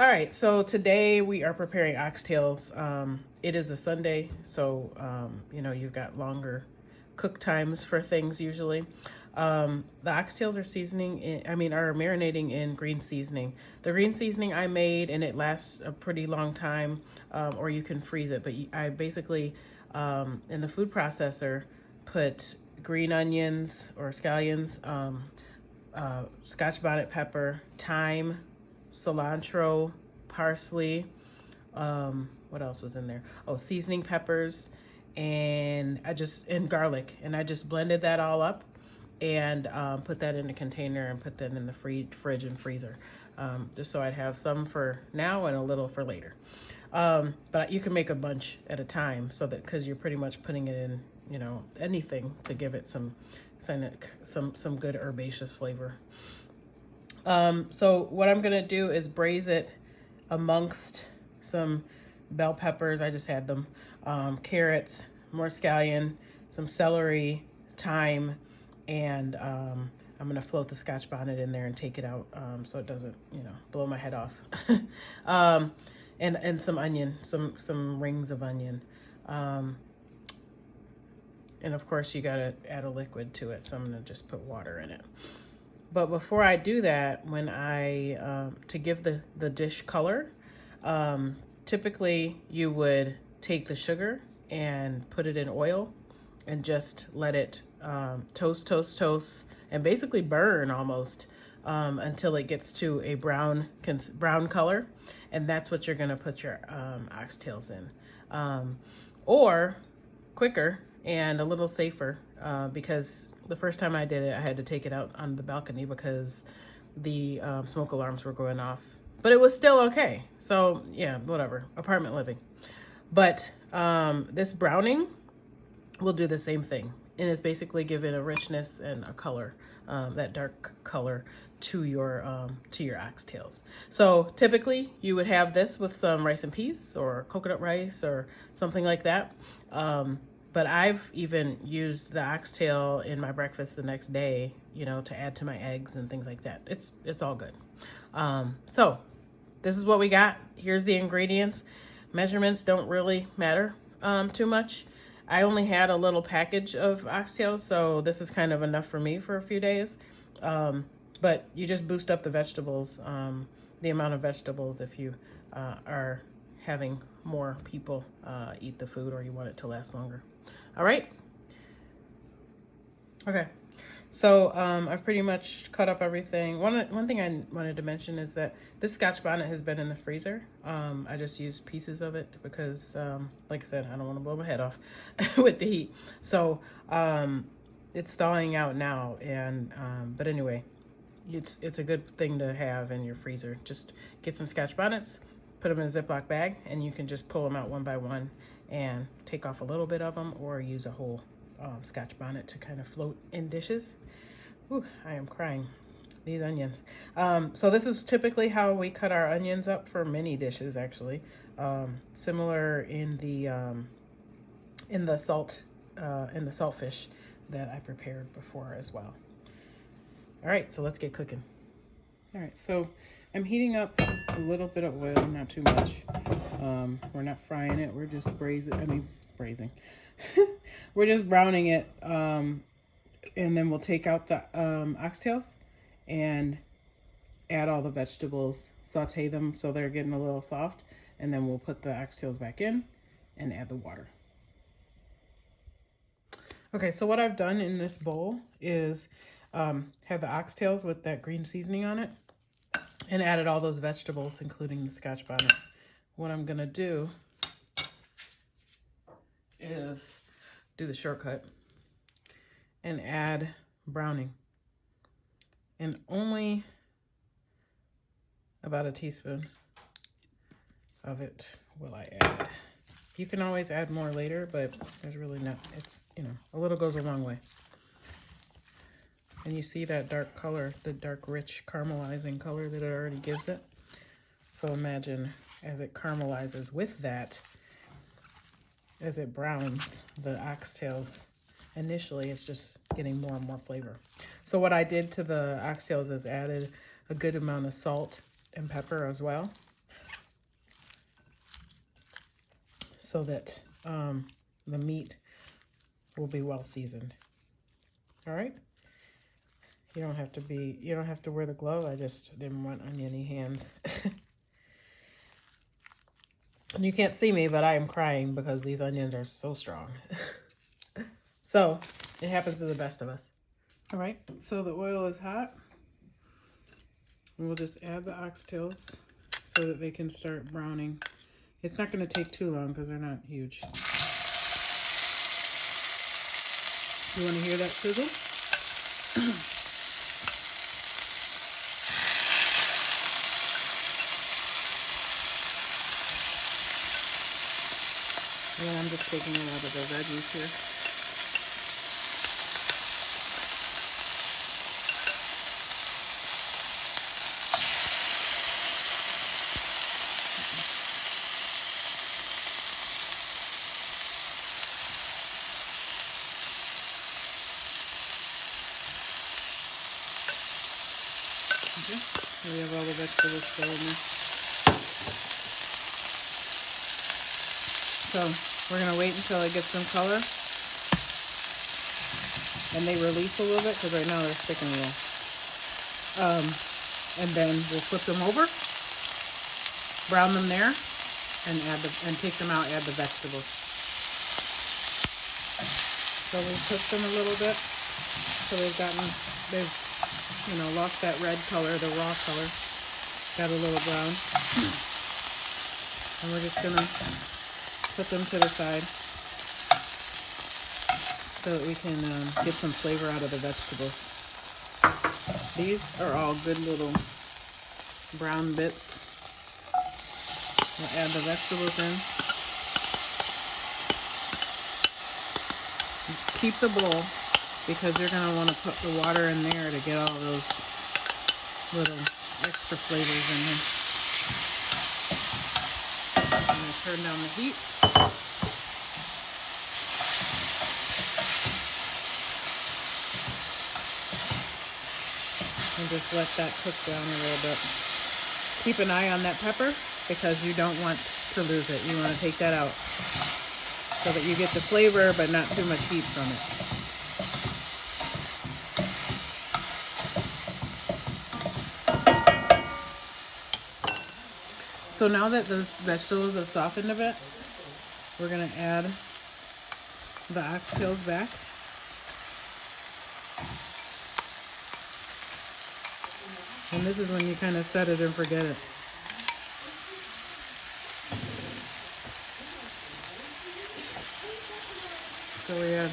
All right, so today we are preparing oxtails. It is a Sunday, so you've got longer cook times for things usually. The oxtails are marinating in green seasoning. The green seasoning I made, and it lasts a pretty long time, or you can freeze it. But I basically, in the food processor, put green onions or scallions, Scotch bonnet pepper, thyme, cilantro, parsley. What else was in there? Oh, seasoning peppers, and garlic, and I just blended that all up and put that in a container and put that in the fridge and freezer, just so I'd have some for now and a little for later. But you can make a bunch at a time, so that because you're pretty much putting it in, anything to give it some good herbaceous flavor. So what I'm gonna do is braise it amongst some bell peppers. I just had them, carrots, more scallion, some celery, thyme, and I'm gonna float the Scotch bonnet in there and take it out, so it doesn't, blow my head off. And some onion, some rings of onion. And of course you gotta add a liquid to it, so I'm gonna just put water in it. But before I do that, when to give the dish color, typically you would take the sugar and put it in oil and just let it toast, and basically burn almost, until it gets to a brown color. And that's what you're gonna put your oxtails in. Or quicker and a little safer, because the first time I did it, I had to take it out on the balcony because the smoke alarms were going off. But it was still okay. So yeah, whatever, apartment living. But this browning will do the same thing. And it's basically giving a richness and a color, that dark color to your oxtails. So typically you would have this with some rice and peas or coconut rice or something like that. But I've even used the oxtail in my breakfast the next day, to add to my eggs and things like that. It's all good. So this is what we got. Here's the ingredients. Measurements don't really matter too much. I only had a little package of oxtails, so this is kind of enough for me for a few days. But you just boost up the vegetables, the amount of vegetables, if you are having more people eat the food, or you want it to last longer. All right. Okay. So I've pretty much cut up everything. One thing I wanted to mention is that this Scotch bonnet has been in the freezer. I just used pieces of it because, like I said, I don't want to blow my head off with the heat. So it's thawing out now, and but anyway, it's a good thing to have in your freezer. Just get some Scotch bonnets, put them in a Ziploc bag, and you can just pull them out one by one and take off a little bit of them, or use a whole Scotch bonnet to kind of float in dishes. Ooh, I am crying. These onions. So this is typically how we cut our onions up for many dishes, actually. Similar in the saltfish that I prepared before as well. All right, so let's get cooking. All right, so I'm heating up a little bit of oil, not too much. We're not frying it. We're just braising. We're just browning it. And then we'll take out the oxtails and add all the vegetables, saute them so they're getting a little soft, and then we'll put the oxtails back in and add the water. Okay, so what I've done in this bowl is have the oxtails with that green seasoning on it, and added all those vegetables, including the Scotch bonnet. What I'm gonna do is do the shortcut and add browning. And only about a teaspoon of it will I add. You can always add more later, but there's really not, it's, a little goes a long way. And you see that dark color, the dark, rich, caramelizing color that it already gives it. So imagine as it caramelizes with that, as it browns the oxtails, initially it's just getting more and more flavor. So what I did to the oxtails is added a good amount of salt and pepper as well. so that the meat will be well seasoned. All right. You don't have to wear the glove. I just didn't want oniony hands. And you can't see me, but I am crying because these onions are so strong. So it happens to the best of us. All right, so the oil is hot. And we'll just add the oxtails so that they can start browning. It's not going to take too long because they're not huge. You want to hear that sizzle? And then I'm just taking a lot of the veggies here. Okay, so we have all the vegetables still in there. So we're gonna wait until it gets some color and they release a little bit because right now they're sticking a little. And then we'll flip them over, brown them there, and take them out. Add the vegetables. So we cook them a little bit so they've lost that red color, the raw color, got a little brown, and we're just gonna put them to the side so that we can get some flavor out of the vegetables. These are all good little brown bits. We'll add the vegetables in. Keep the bowl because you're going to want to put the water in there to get all those little extra flavors in there. I'm going to turn down the heat. And just let that cook down a little bit. Keep an eye on that pepper because you don't want to lose it. You want to take that out so that you get the flavor but not too much heat from it. So now that the vegetables have softened a bit, we're going to add the oxtails back. And this is when you kind of set it and forget it. So we add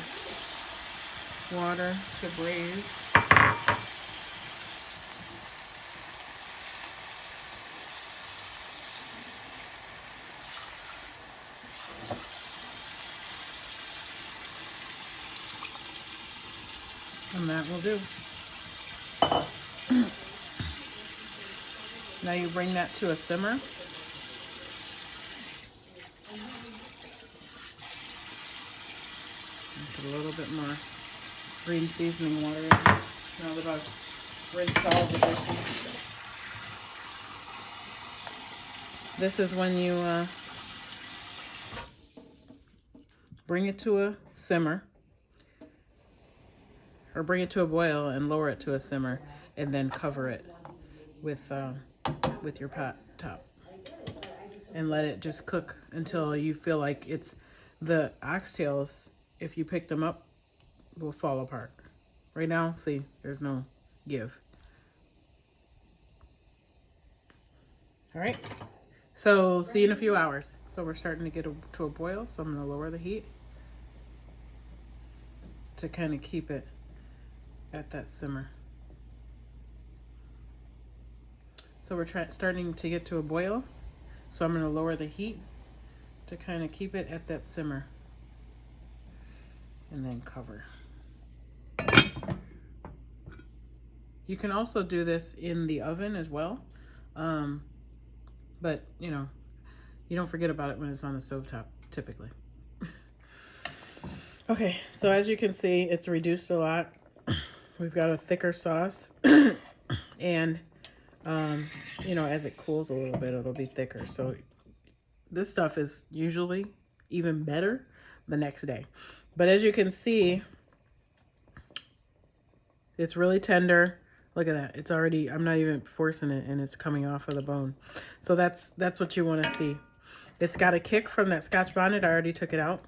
water to braise. And that will do. Now you bring that to a simmer. Put a little bit more green seasoning water in. Now that I've rinsed all the dishes. This is when you bring it to a simmer, or bring it to a boil and lower it to a simmer, and then cover it with your pot top and let it just cook until you feel like it's the oxtails, if you pick them up, will fall apart. Right now, see, there's no give. All right, so see you in a few hours. So we're starting to get to a boil, so I'm going to lower the heat to kind of keep it at that simmer. So we're starting to get to a boil, so I'm going to lower the heat to kind of keep it at that simmer and then cover. You can also do this in the oven as well, but you don't forget about it when it's on the stovetop typically. Okay, so as you can see, it's reduced a lot. We've got a thicker sauce and as it cools a little bit, it'll be thicker. So this stuff is usually even better the next day. But as you can see, it's really tender. Look at that. It's already, I'm not even forcing it, and it's coming off of the bone. So that's what you want to see. It's got a kick from that Scotch bonnet. I already took it out.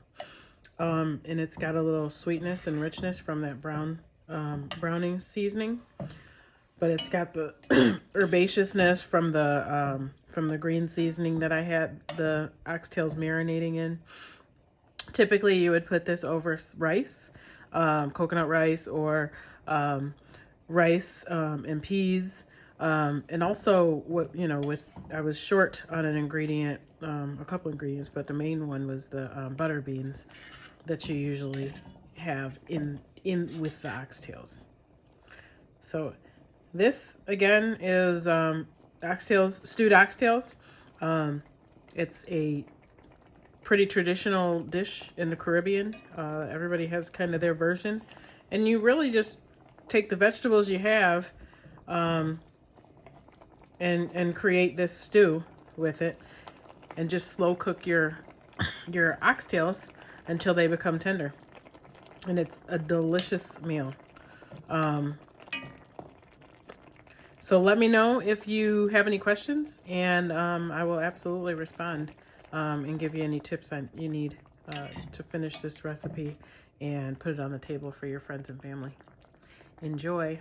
And it's got a little sweetness and richness from that browning seasoning. But it's got the herbaceousness from the green seasoning that I had the oxtails marinating in. Typically, you would put this over rice, coconut rice, or rice and peas. And also, I was short on an ingredient, a couple ingredients, but the main one was the butter beans that you usually have in with the oxtails. So this again is oxtails, stewed oxtails. It's a pretty traditional dish in the Caribbean. Everybody has kind of their version, and you really just take the vegetables you have and create this stew with it, and just slow cook your oxtails until they become tender, and it's a delicious meal. So let me know if you have any questions, and I will absolutely respond and give you any tips you need to finish this recipe and put it on the table for your friends and family. Enjoy.